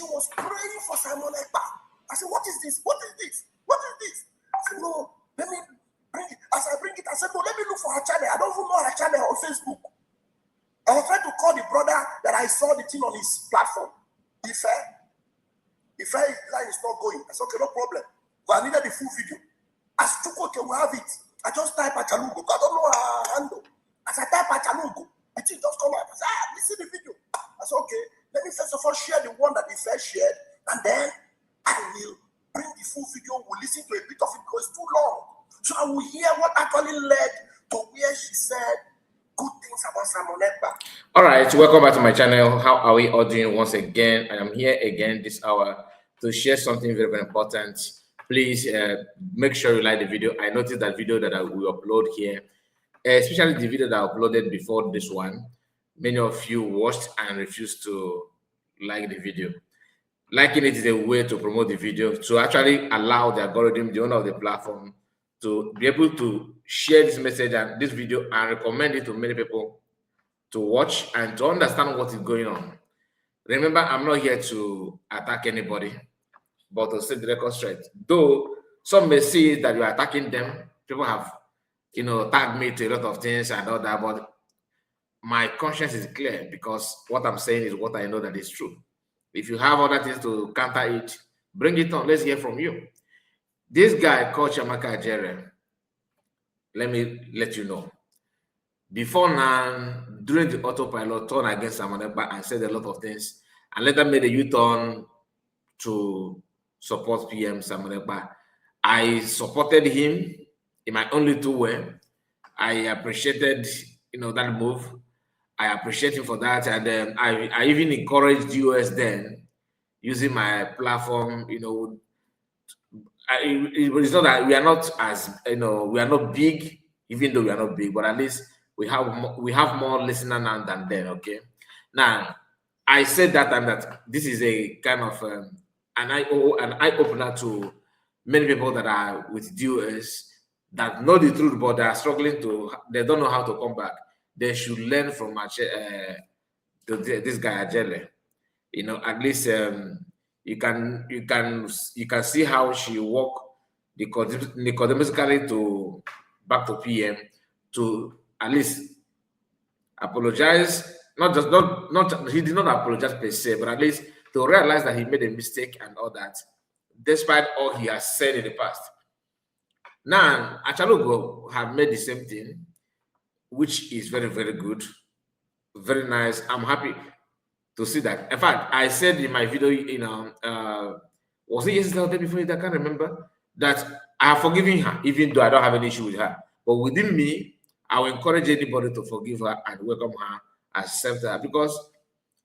she was praying for Simon Ekpa. I said, what is this? What is this? What is this? I said, no, let me bring it. As I bring it, I said, no, let me look for her channel. I don't even know her channel on Facebook. I was trying to call the brother that I saw the thing on his platform. He said, his line is not going. I said, okay, no problem. But I needed the full video. As to okay, we have it. I just type Achalugo. I don't know her handle. As I type Achalugo, the thing just come out. I said, this is the video. I said, okay, let me first of all share the one that he first shared, and then I will bring the full video. We'll listen to a bit of it because it's too long. So I will hear what actually led to where she said good things about Simon Ekpa. All right, welcome back to my channel. How are we all doing once again? I am here again this hour to share something very, very important. Please make sure you like the video. I noticed that video that I will upload here, especially the video that I uploaded before this one. Many of you watched and refused to like the video. Liking it is a way to promote the video, to actually allow the algorithm, the owner of the platform, to be able to share this message and this video and recommend it to many people to watch and to understand what is going on. Remember, I'm not here to attack anybody, but to set the record straight. Though some may see that you are attacking them, people have, tagged me to a lot of things and all that, but my conscience is clear because what I'm saying is what I know that is true. If you have other things to counter it, bring it on. Let's hear from you. This guy called Chiamaka Ajere, let me let you know. Before now, during the autopilot, turned against Simon Ekpa and said a lot of things, and later made a U-turn to support PM Simon Ekpa. I supported him in my own little way. I appreciated, that move. I appreciate him for that, and then I even encouraged US then, using my platform. It's not that we are not as we are not big, even though we are not big, but at least we have more listener now than then. Okay, now I said that time that this is a kind of an eye opener to many people that are with DOS that know the truth, but they are struggling they don't know how to come back. They should learn from this guy Ajele. At least you can see how she walked nicodemusically to back to PM to at least apologize. He did not apologize per se, but at least to realize that he made a mistake and all that, despite all he has said in the past. Now Achalugo have made the same thing, which is very, very good, very nice. I'm happy to see that. In fact, I said in my video, was it yesterday or the day before? I can't remember, that I have forgiven her, even though I don't have any issue with her. But within me, I will encourage anybody to forgive her and welcome her, accept her, because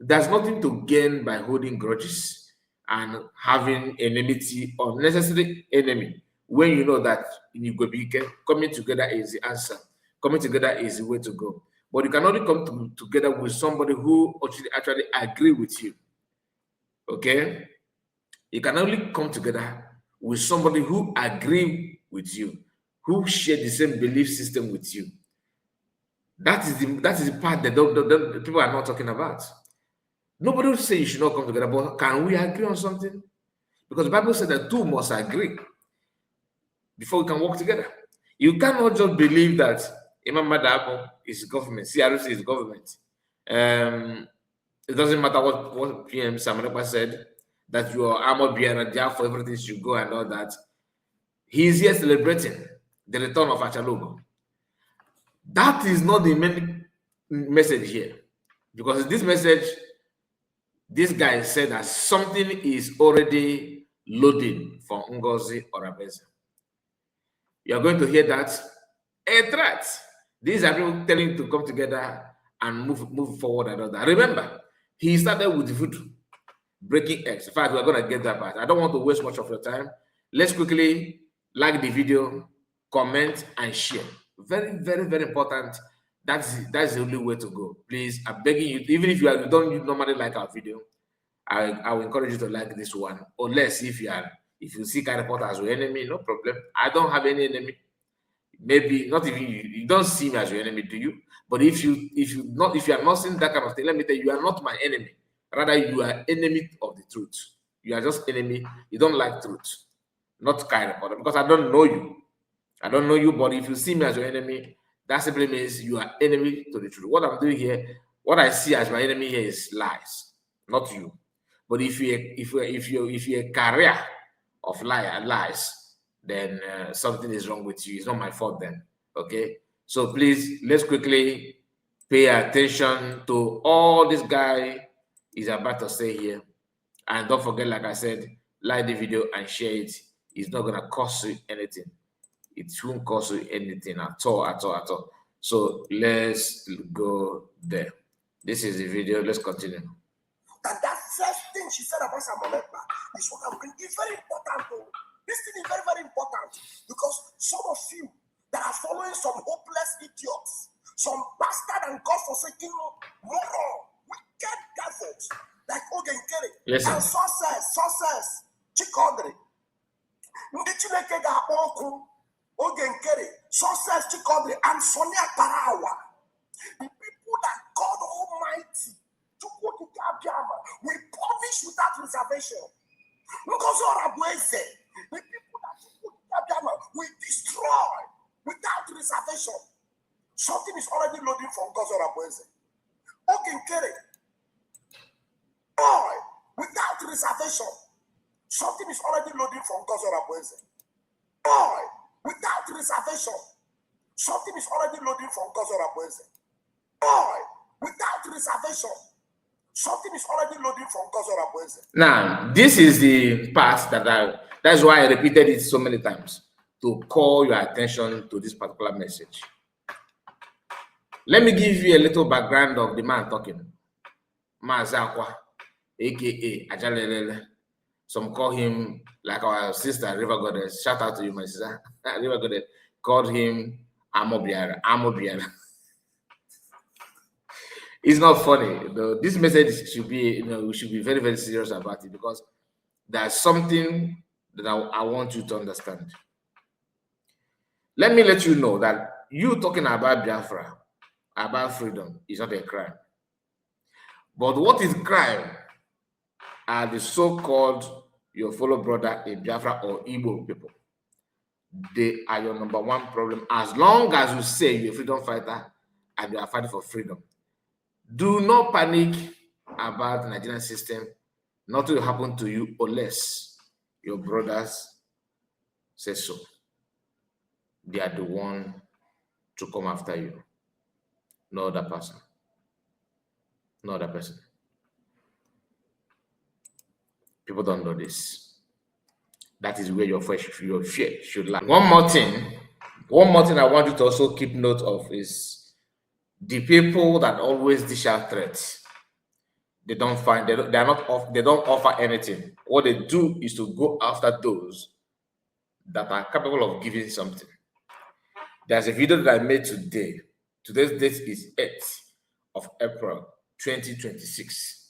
there's nothing to gain by holding grudges and having enmity, unnecessary enemy, when you know that coming together is the answer. Coming together is the way to go. But you can only come together with somebody who actually agree with you. Okay? You can only come together with somebody who agree with you, who share the same belief system with you. That is the part that people are not talking about. Nobody will say you should not come together, but can we agree on something? Because the Bible said that two must agree before we can work together. You cannot just believe that Imam Madabo is government, CRC is government. It doesn't matter what PM Simon Ekpa said, that you are armor bearer, therefore everything should go and all that. He is here celebrating the return of Achalugo. That is not the main message here. Because this message, this guy said that something is already loading for Ngozi Orabueze. You are going to hear that a threat. These are people telling you to come together and move forward and all that. Remember, he started with voodoo, breaking eggs. In fact, we're going to get that part. I don't want to waste much of your time. Let's quickly like the video, comment, and share. Very, very, very important. That's the only way to go. Please, I'm begging you, even if you don't normally like our video, I will encourage you to like this one. Unless if you see kind of as your enemy, no problem. I don't have any enemy. Maybe not even you don't see me as your enemy, do you? But if you are not seeing that kind of thing, let me tell you, you are not my enemy. Rather, you are enemy of the truth. You are just enemy. You don't like truth, not kind of, because I don't know you. I don't know you, but if you see me as your enemy, that simply means you are enemy to the truth. What I'm doing here, what I see as my enemy here is lies, not you. But if you're a carrier of lies, then something is wrong with you. It's not my fault then. Okay. So please, let's quickly pay attention to all this guy is about to say here. And don't forget, like I said, like the video and share it. It's not gonna cost you anything. It won't cost you anything at all. So let's go there. This is the video. Let's continue. And that first thing she said about Samonekpa is what I'm bringing. It's very important, though. This thing is very, very important because some of you that are following some hopeless idiots, some bastard and God-forsaken moron, wicked devils like Ogen Kere and success, Chikodri. Ndị Chineke ga-akpọ ọkụ Ogen Kere, success, Chikodri, and Sonia Parawa. The people that God Almighty we punish without reservation. Ngozi Orabueze, the people that we destroy without reservation. Something is already loading from Ngozi Orabueze. Ogen Kere, boy, without reservation. Something is already loading from Ngozi Orabueze. Boy, without reservation. Something is already loading from Ngozi Orabueze. Boy, without reservation. Something is already loading from Ngozi Orabueze. Now, this is the part that's why I repeated it so many times to call your attention to this particular message. Let me give you a little background of the man talking. Mazakwa, aka Ajalelele. Some call him, like our sister River Goddess. Shout out to you, my sister. River Goddess called him Amobiara. It's not funny. This message should be, we should be very, very serious about it because there's something that I want you to understand. Let me let you know that you talking about Biafra, about freedom, is not a crime. But what is crime are the so-called your fellow brother in Biafra or Igbo people. They are your number one problem. As long as you say you're a freedom fighter and you are fighting for freedom, do not panic about the Nigerian system. Nothing will happen to you unless your brothers say so. They are the one to come after you. No other person. No other person. People don't know this. That is where your fear should lie. One more thing I want you to also keep note of is the people that always dish out threats. They don't offer anything. What they do is to go after those that are capable of giving something. There's a video that I made today. Today's date is 8th of April 2026.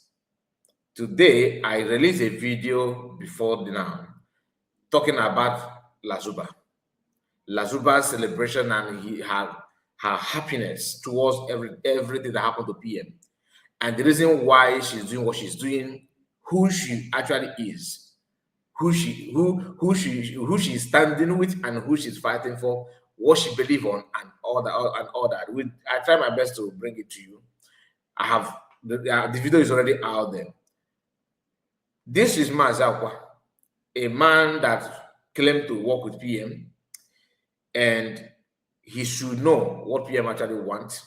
Today, I released a video before now talking about Lazuba. Lazuba's celebration and her happiness towards everything that happened to PM. And the reason why she's doing what she's doing, who she actually is, who she's standing with and who she's fighting for, what she believes on, and all that. I try my best to bring it to you. I have the video is already out there. This is Mazakwa, a man that claimed to work with PM, and he should know what PM actually wants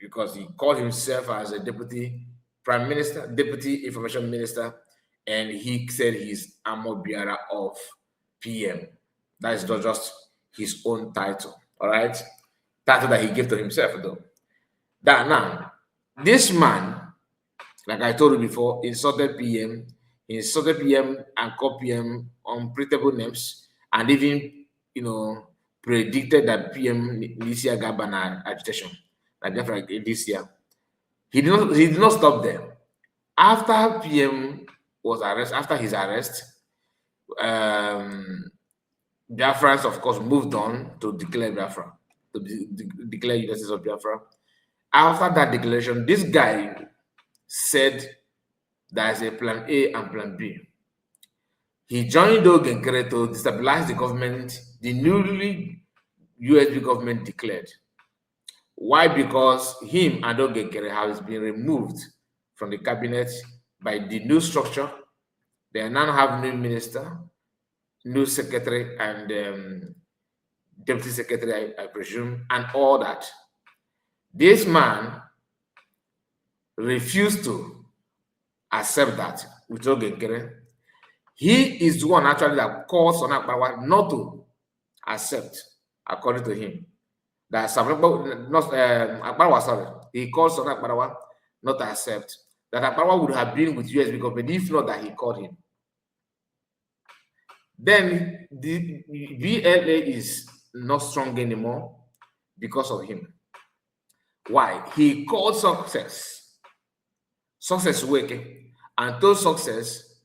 because he called himself as a deputy prime minister, deputy information minister, and he said he's Amobiara of PM. That is not just his own title, all right? Title that he gave to himself, though. Now, this man, like I told you before, insulted PM and called PM unprintable names, and even, predicted that PM this year got banned agitation, like this year. He did not stop there. After PM was arrested, after his arrest, Biafrans, of course, moved on to declare Biafra, to declare unities of Biafra. After that declaration, this guy said There is a plan A and plan B. He joined Ogenkere to destabilize the government, the newly USB government declared. Why? Because him and Ogenkere has been removed from the cabinet by the new structure. They now have new minister, new secretary, and deputy secretary, I presume, and all that. This man refused to accept that with Ogenkere. He is the one actually that calls on Akbawa not to accept, according to him. That Akbawa, sorry, he calls on Akbawa not to accept. That Akbawa would have been with USB government if not that he called him. Then the VLA is not strong anymore because of him. Why? He called Success Weke, and told Success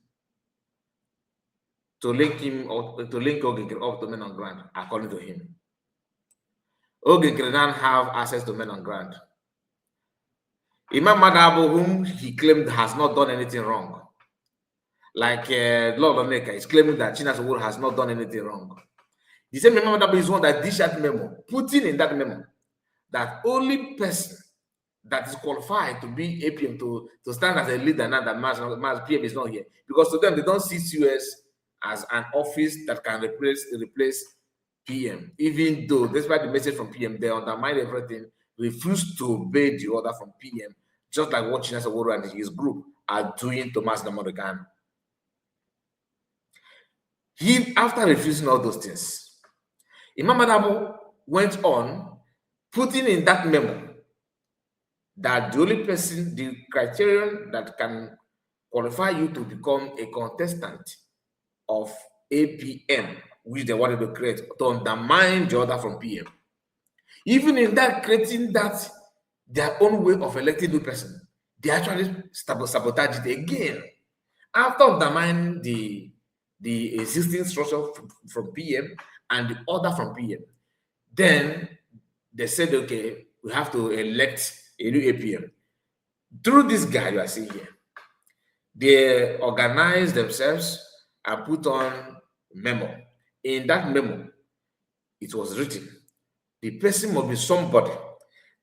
to link him or to link Ogenkere up to men on ground, according to him. Ogenkere now have access to men on ground. Imam Madabo, whom he claimed has not done anything wrong, like Lord Oneka is claiming that China's Awuru has not done anything wrong. The same Imam Madabo is one that dished that memo, putting in that memo that only person that is qualified to be APM to stand as a leader now that Mas PM is not here, because to them they don't see US as an office that can replace PM, even though despite the message from PM, they undermine everything, refuse to obey the order from PM, just like what Chinasa Woro and his group are doing to Mas Namodogan. He, after refusing all those things, Imam Adamo went on putting in that memo that the only person, the criterion that can qualify you to become a contestant of APM, which they wanted to create, to undermine the order from PM. Even in that, creating that their own way of electing the person, they actually sabotage it again. After undermining the existing structure from PM and the order from PM, then they said, okay, we have to elect a new APM. Through this guy you are seeing here, they organized themselves and put on memo. In that memo, it was written, the person must be somebody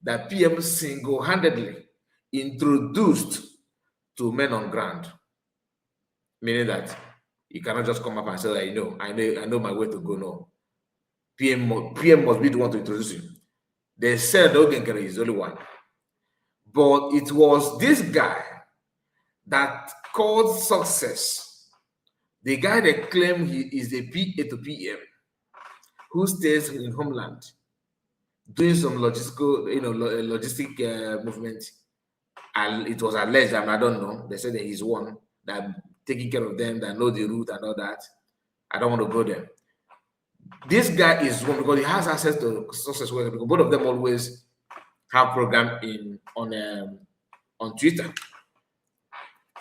that PM single-handedly introduced to men on ground. Meaning that you cannot just come up and say, I know my way to go. No. PM must be the one to introduce you. They said Ogenkere is the only one. But it was this guy that called Success, the guy that claimed he is a PA to PM, who stays in homeland, doing some logistic movement, and it was alleged, and I don't know. They said that he's one that taking care of them, that know the route and all that. I don't want to go there. This guy is one because he has access to Success Worker, because both of them always have program on Twitter.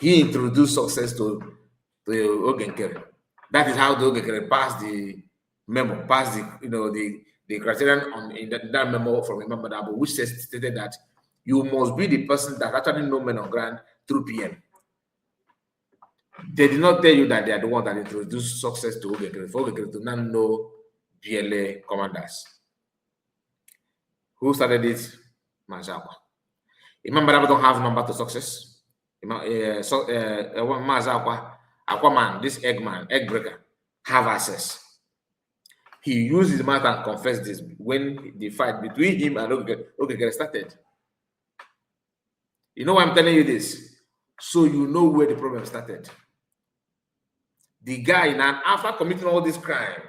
He introduced Success to Ogenkere. That is how the Ogenkere passed the memo, passed the criterion in that memo from Imam Madabo, which stated that you must be the person that actually know men on ground through PM. They did not tell you that they are the one that introduced Success to Ogenkere, for Ogenkere to now know BLA commanders. Who started it? Mazakwa. Imam Madabo don't have number to Success. Mazakwa, Aquaman, this egg breaker, have access. He used his mouth and confessed this when the fight between him and Ogenkere started. You know why I'm telling you this? So you know where the problem started. The guy, now after committing all this crime,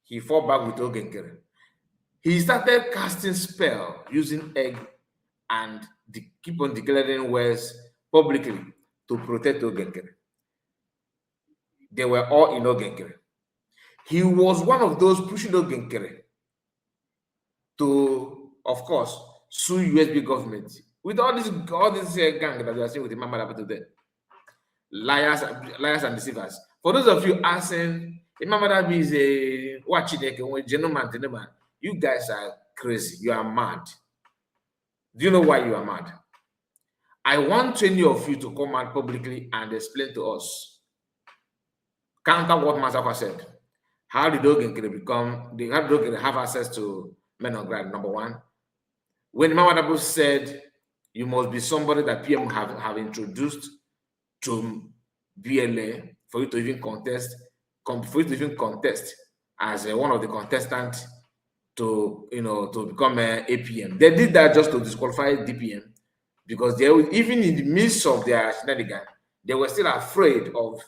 he fought back with Ogenkere. He started casting spell using egg and keep on declaring words publicly to protect Ogenkere. They were all in Ogenkere. He was one of those pushing Ogenkere to, of course, sue USB government with all this gang that we are seeing with Imam Madabo today. Liars and deceivers. For those of you asking, Imam Madabo is a gentleman. You guys are crazy. You are mad. Do you know why you are mad? I want any of you to come out publicly and explain to us, counter what Masafa said. How did Ogenkere how did Ogenkere have access to men on ground? Number one, when Mama said you must be somebody that PM have introduced to BLA for you to even contest, as one of the contestants to become APM. They did that just to disqualify DPM, because they were, even in the midst of their shenanigans, they were still afraid of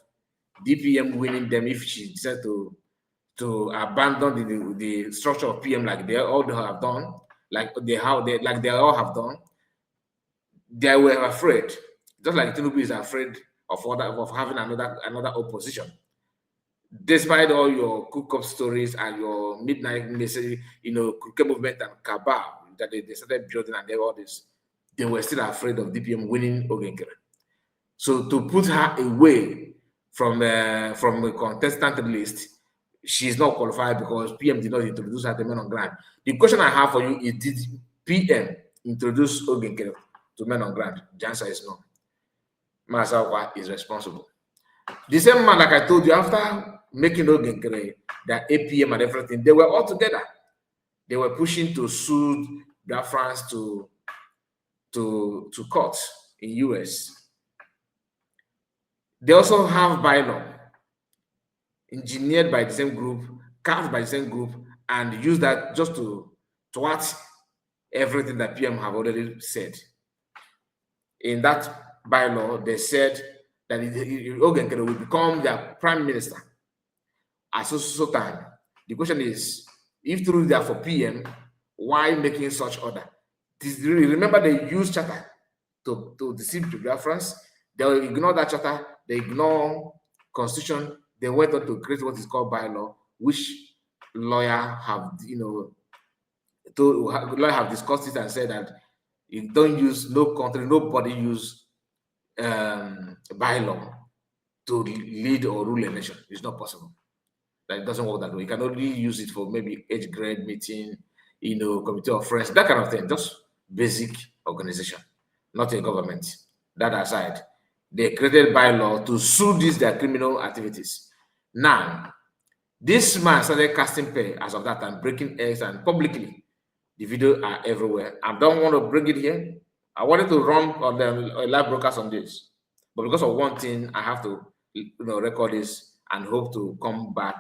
DPM winning them if she decided to abandon the structure of PM like they all have done, like they all have done. They were afraid, just like Tinubu is afraid of having another opposition. Despite all your cook-up stories and your midnight message, crooked movement and cabal that they started building and all this, they were still afraid of DPM winning Ogenkere. So to put her away from the contestant list, she's not qualified because PM did not introduce her to men on ground. The question I have for you is, did PM introduce Ogenkere to men on ground? The answer is no. Masawa is responsible. The same man, like I told you, after making Ogenkere, the APM and everything, they were all together. They were pushing to sue France to court in US. They also have bylaw engineered by the same group, carved by the same group, and use that just to thwart everything that PM have already said. In that bylaw, they said that Ogenkere will become their prime minister at so time. The question is, if through they are for PM, why making such order? Remember, they use charter to deceive the France. They will ignore that charter. They ignore constitution. They went on to create what is called bylaw, which lawyer have discussed it and said that you don't use, nobody use bylaw to lead or rule a nation. It's not possible. That it doesn't work that way. You can only use it for maybe age grade meeting, committee of friends, that kind of thing. Just basic organization, not a government. That aside, they created bylaw to sue their criminal activities. Now, this man started casting pay as of that time, breaking eggs, and publicly, the video are everywhere. I don't want to bring it here. I wanted to run on the live broadcast on this, but because of one thing, I have to, record this and hope to come back,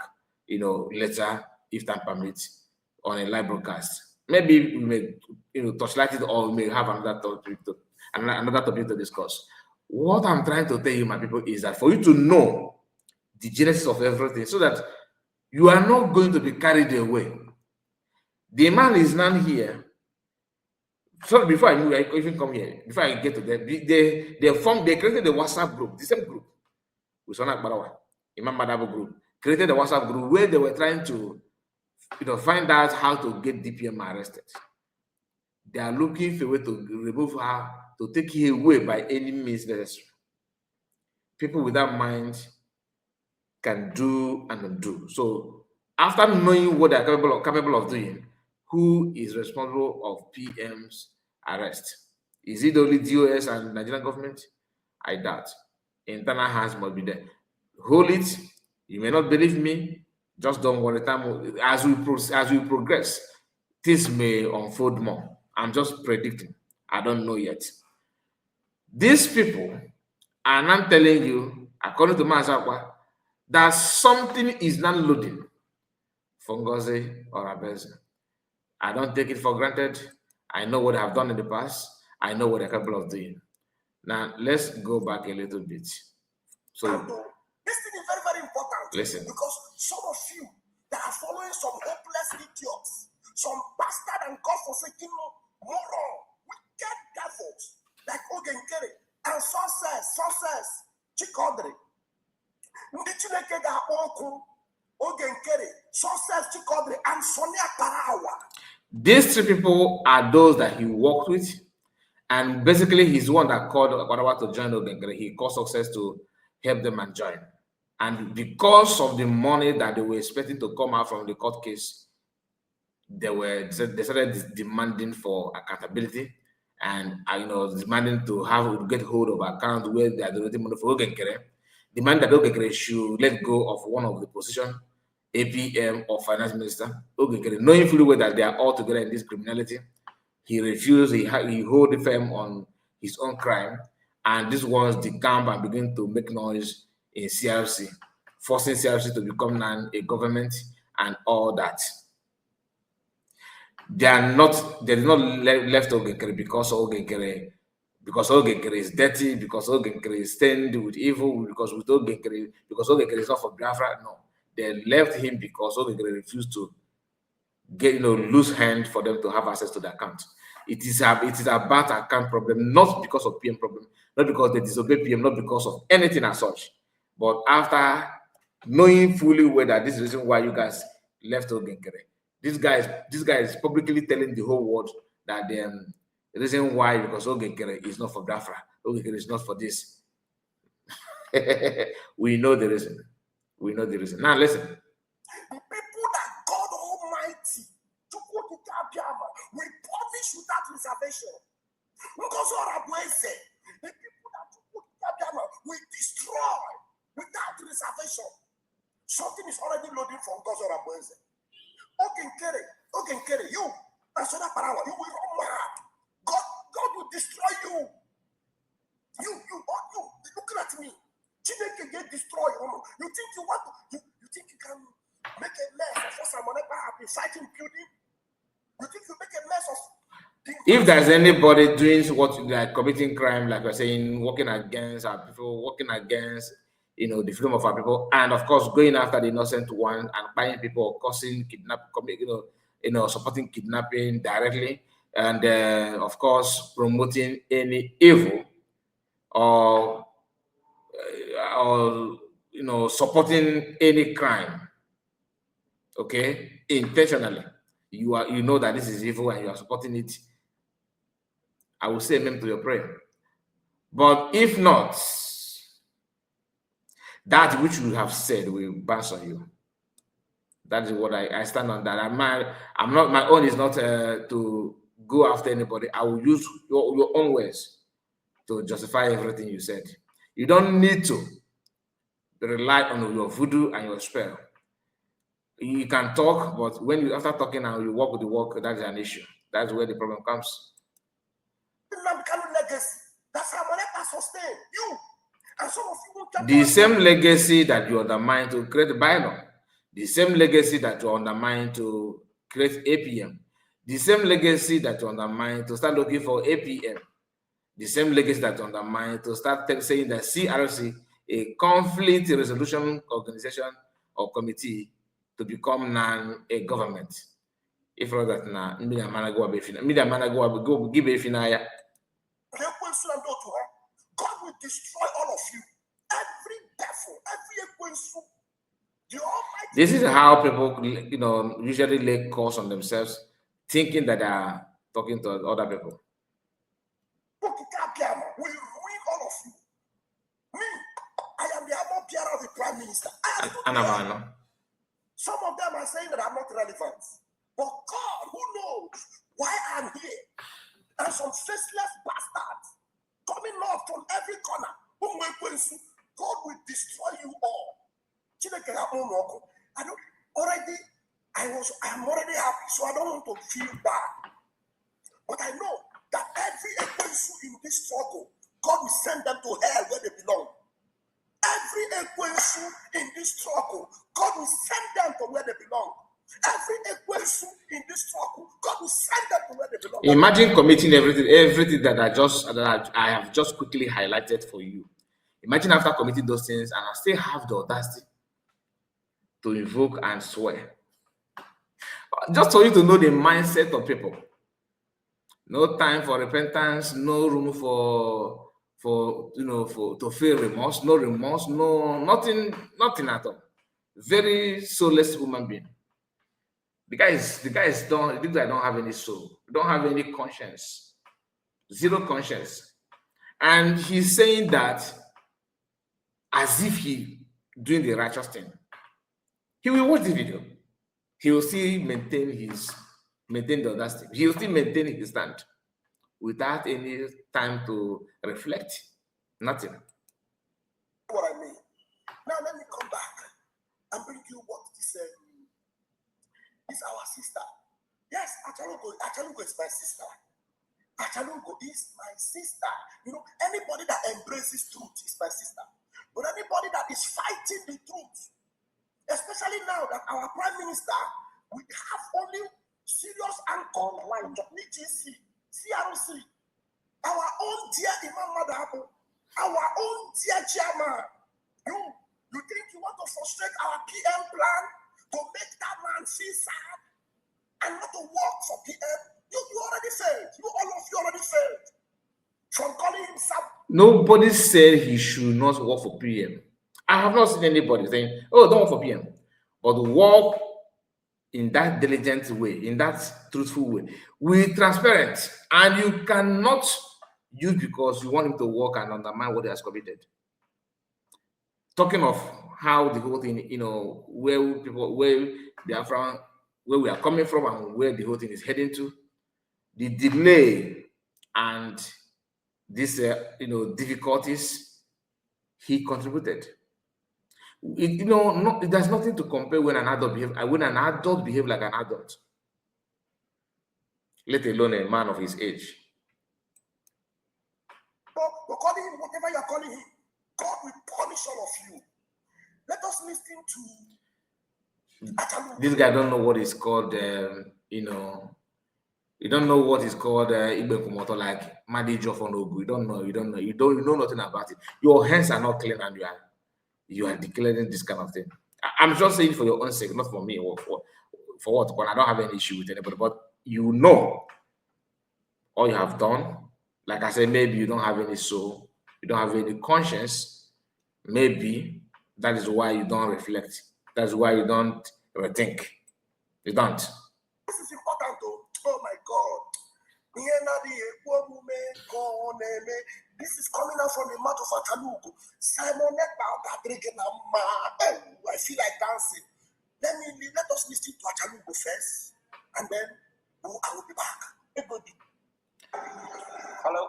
later if time permits on a live broadcast. Maybe we may, touchlight it, or we may have another topic to discuss. What I'm trying to tell you, my people, is that for you to know the genesis of everything, so that you are not going to be carried away. The man is not here. So before I even come here, before I get to that, they created the WhatsApp group, the same group with Sonak Barawa, Imam Madabo group, created a WhatsApp group where they were trying to, find out how to get DPM arrested. They are looking for a way to remove her, to take her away by any means necessary. People with that mind can do and undo. So after knowing what they are capable of doing, who is responsible of PM's arrest? Is it only DOS and Nigerian government? I doubt. Internal hands must be there. Hold it. You may not believe me. Just don't worry. As we progress, this may unfold more. I'm just predicting. I don't know yet. These people are not telling you, according to Mazakwa, that something is not loading for Ngozi or Orabueze. I don't take it for granted. I know what I've done in the past. I know what I'm capable of doing. Now, let's go back a little bit. So, this thing is very, very important. Listen. Because some of you that are following some hopeless idiots, some bastard and God-forsaken moron, wicked devils like Ogenkere and success, Chikodri. Ndị Chineke ga-akpọ ọkụ Ogenkere, success, Chikodri, and Sonia Parawa. These three people are those that he worked with, and basically he's the one that called Parawa to join Ogenkere. He called success to help them and join. And because of the money that they were expecting to come out from the court case, they started demanding for accountability and demanding to get hold of account where they are donating money for Ogenkere, demand that Ogenkere should let go of one of the position, APM or finance minister. Ogenkere, knowing fully well that they are all together in this criminality, he refused. He hold the firm on his own crime, and this was the camp and begin to make noise in CRC, forcing CRC to become a government and all that. They did not left Ogenkere because Ogenkere is dirty, because Ogenkere is stained with evil, because Ogenkere is not for Biafra. No, they left him because Ogenkere refused to get loose hand for them to have access to the account. It is about account problem, not because of PM problem, not because they disobey PM, not because of anything as such, but after knowing fully well that this is the reason why you guys left Ogenkere. This guy is publicly telling the whole world that the reason why, because Ogenkere is not for Biafra, Ogenkere is not for this. We know the reason. We know the reason. Now listen. The people that God Almighty will punish without reservation. Because Orabueze, the people that will destroy without reservation. Something is already loading from God's Orabueze. Ogenkere, you, National Parawa, you will run mad. God will destroy you. You, looking at me. Chineke get destroyed. You think you want to, you think you can make a mess of someone ever have been fighting building? You think you make a mess of if there's anybody doing what like committing crime, like we're saying, working against our people, working against the freedom of our people, and of course going after the innocent one and buying people, causing supporting kidnapping directly, and of course promoting any evil or supporting any crime, okay, intentionally, you know that this is evil and you are supporting it, I will say amen to your prayer. But if not, that which you have said will bounce on you. That is what I stand on that. I'm not, my own is not to go after anybody. I will use your own words to justify everything you said. You don't need to rely on your voodoo and your spell. You can talk, but when you after talking and you walk with the walk, that is an issue. That's where the problem comes. That's how I sustain you. And some of you the same legacy that you undermine to create bylaw, the same legacy that you undermine to create APM, the same legacy that you undermine to start looking for APM, the same legacy that you undermine to start saying that CRC, a conflict resolution organization or committee, to become a government. If not that now, media managua go give a finaya. God will destroy all of you. Every devil, every this is how people, usually lay calls on themselves, thinking that they are talking to other people. Will ruin all of you. Me, I am the Amor of the Prime Minister. Some of them are saying that I'm not relevant. But God, who knows why I'm here? And some faceless bastards coming up from every corner. God will destroy you all. I'm already happy, so I don't want to feel bad. But I know that every Ekwensu in this struggle, God will send them to hell where they belong. Every Ekwensu in this struggle, God will send them to where they belong. Every Ekwensu in this struggle, God will send them to where they belong. Imagine committing everything that I have just quickly highlighted for you. Imagine after committing those things and I still have the audacity to invoke and swear. Just for you to know the mindset of people. No time for repentance, no room to feel remorse, no remorse, no nothing at all. Very soulless human being. The guys don't have any soul, don't have any conscience, zero conscience. And he's saying that as if he doing the righteous thing. He will watch the video. He will still maintain the audacity. He will still maintain his stand. without any time to reflect. Nothing. What I mean. Now let me come back and bring you what this is our sister. Yes, Achalugo is my sister. Achalugo is my sister. You know, anybody that embraces truth is my sister. But anybody that is fighting the truth, especially now that our prime minister, we have only serious anchor like NGC, CRC, our own dear Imam Madhabu, our own dear chairman. You think you want to frustrate our PM plan to make that man feel sad and not to work for PM? You already failed. All of you already failed. From calling him Nobody said he should not work for PM. I have not seen anybody saying, oh, don't work for PM. But work in that diligent way, in that truthful way, with transparent. And you cannot use because you want him to work and undermine what he has committed. Talking of how the whole thing, you know, where they are from, where we are coming from and where the whole thing is heading to, the delay and these difficulties he contributed. There's nothing to compare when an adult behave like an adult, let alone a man of his age. But calling him whatever you're calling him, God will punish all of you. Let us listen to this guy don't know what is called you don't know what is called Ibekomoto, like Madijo for Nogu. You know nothing about it. Your hands are not clean and you are declaring this kind of thing. I'm just saying for your own sake, not for me or for what, but I don't have any issue with anybody. But you know all you have done. Like I said, maybe you don't have any soul, you don't have any conscience. Maybe that is why you don't reflect. That's why you don't rethink. You don't. This is important though. Oh my God. This is coming out from the mouth of Achalugo. Simon, I feel like dancing. Let us listen to Achalugo first, and then I will be back. Hello.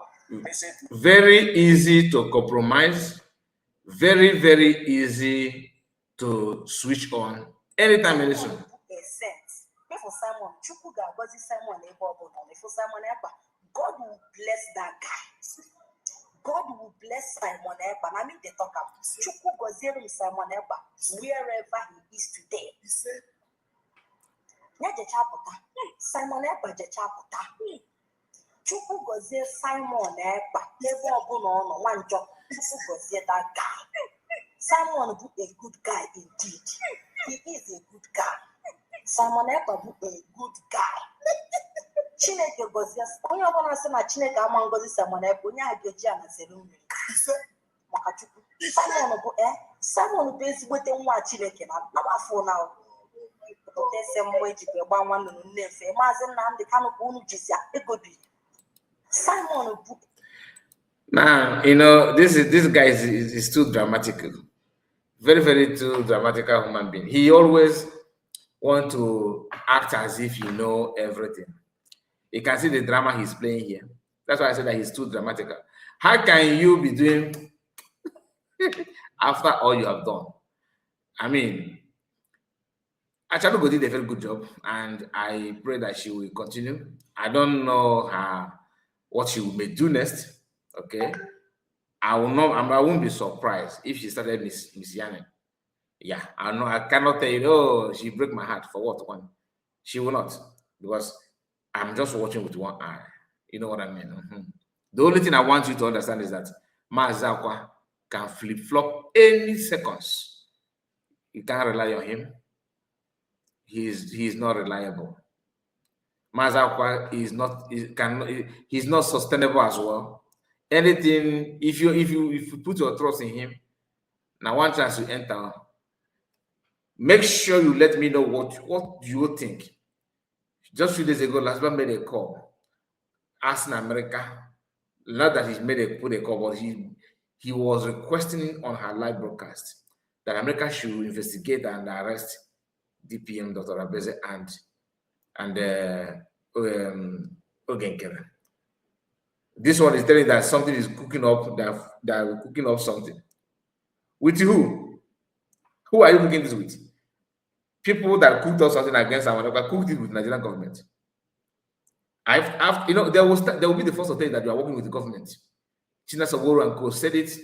Very easy to compromise. Very, very easy to switch on anytime, anytime. God will bless that guy. God will bless Simon Ekpa. I mean, they talk about Chukwu Goziere Simon Ekpa wherever he is today. He said, Simon Ekpa Jechaputa. Chukwu Goziere Simon Ekpa. Never no one job. Chukwu Goziere that guy. Simon is a good guy indeed. He is a good guy. Simon Ekpa is a good guy. Chineke gozie onye ọbụla sị na Chineke ama ngozi Simon Ekpa onye a ga-eji ya na zere mmiri maka Chukwu. Simon bụ ezigbote nwa Chineke na afọ na otese mmụọ ejikwa gba nwa nnụnụ nnefe Maazị Nnamdi Kanu ka unu jizi egobi Simon bụ. Now, this guy is too dramatic. Very, very too dramatical human being. He always want to act as if you know everything. You can see the drama he's playing here. That's why I said that he's too dramatic. How can you be doing after all you have done? I mean, Achalugo did a very good job, and I pray that she will continue. I don't know what she may do next. Okay, I won't be surprised if she started Miss Yanni. Yeah, I know. I cannot tell you. Oh, she broke my heart for what one? She will not, because I'm just watching with one eye. You know what I mean? The only thing I want you to understand is that Mazakwa can flip-flop any seconds. You can't rely on him. He's not reliable. Mazakwa he's not sustainable as well. Anything, if you put your trust in him, now one chance you enter, make sure you let me know what you think. Just 2 days ago, Lasba made a call, asking America, not that he put a call, but he was requesting on her live broadcast that America should investigate and arrest DPM Dr. Orabueze and Ogenkere. This one is telling that something is cooking up, that we're cooking up something. With who? Who are you cooking this with? People that cooked up something against someone, cooked it with Nigerian government. I've there will be the first to tell you that you are working with the government. China Saboro and Co said it,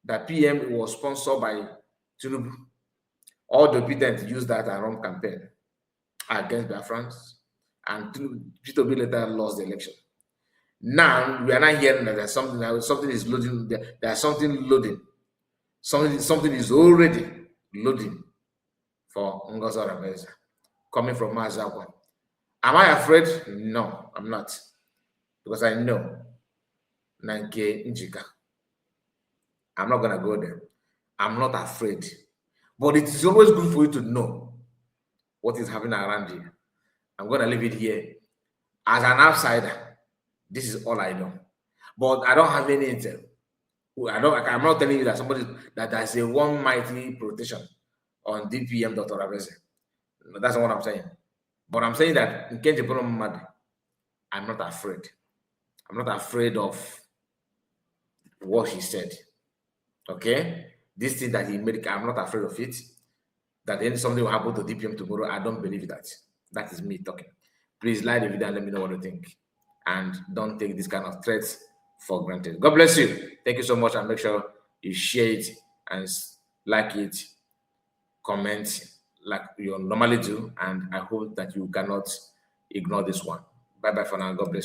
that PM was sponsored by Tinubu. All the people used that and run campaign against Biafrans, and Tinubu later lost the election. Now we are not hearing that there's something is loading. There's something loading. Something is already loading for Ngozi Orabueze coming from Mazakwa. Am I afraid? No, I'm not, because I know Nanke Njika. I'm not gonna go there. I'm not afraid, but it is always good for you to know what is happening around you. I'm gonna leave it here. As an outsider, this is all I know, but I don't have any intel. I'm not telling you that there's a one mighty protection on DPM Dr. Orabueze. No, that's not what I'm saying. But I'm saying that in Kenji Mad, I'm not afraid. I'm not afraid of what he said. Okay? This thing that he made, I'm not afraid of it. That then something will happen to DPM tomorrow, I don't believe that. That is me talking. Please like the video and let me know what you think. And don't take this kind of threats for granted. God bless you. Thank you so much, and make sure you share it and like it, comment like you normally do. And I hope that you cannot ignore this one. Bye bye for now. God bless you.